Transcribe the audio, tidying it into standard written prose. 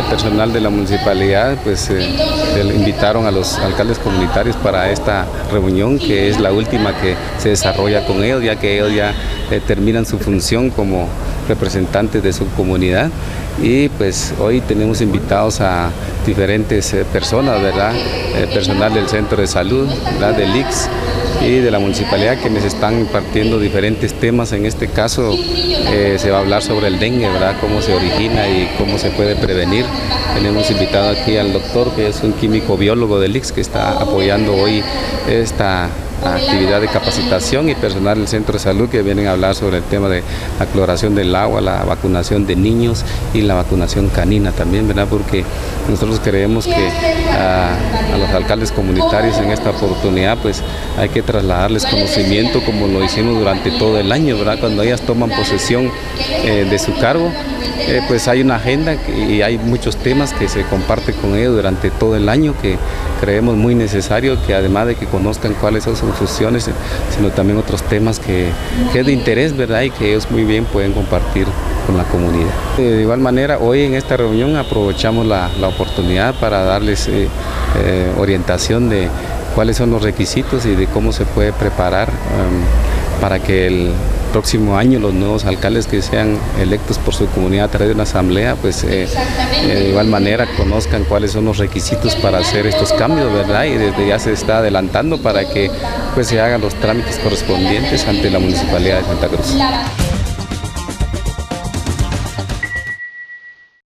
personal de la municipalidad pues invitaron a los alcaldes comunitarios para esta reunión, que es la última que se desarrolla con ellos, ya que ellos ya terminan su función como representantes de su comunidad. Y pues hoy tenemos invitados a diferentes personas, ¿verdad? Personal del centro de salud, ¿verdad? Del ICS y de la municipalidad, quienes están impartiendo diferentes temas. En este caso se va a hablar sobre el dengue, ¿verdad? Cómo se origina y cómo se puede prevenir. Tenemos invitado aquí al doctor, que es un químico biólogo del ICS, que está apoyando hoy esta actividad de capacitación, y personal del centro de salud que vienen a hablar sobre el tema de la cloración del agua, la vacunación de niños y la vacunación canina también, ¿verdad? Porque nosotros creemos que a los alcaldes comunitarios en esta oportunidad pues hay que trasladarles conocimiento, como lo hicimos durante todo el año, ¿verdad? Cuando ellas toman posesión de su cargo, pues hay una agenda y hay muchos temas que se comparten con ellos durante todo el año, que creemos muy necesario, que además de que conozcan cuáles son sus funciones, sino también otros temas que es de interés, ¿verdad? Y que ellos muy bien pueden compartir con la comunidad. De igual manera, hoy en esta reunión aprovechamos la oportunidad para darles orientación de cuáles son los requisitos y de cómo se puede preparar para que el próximo año los nuevos alcaldes que sean electos por su comunidad a través de una asamblea, pues de igual manera conozcan cuáles son los requisitos para hacer estos cambios, ¿verdad? Y desde ya se está adelantando para que pues se hagan los trámites correspondientes ante la Municipalidad de Santa Cruz.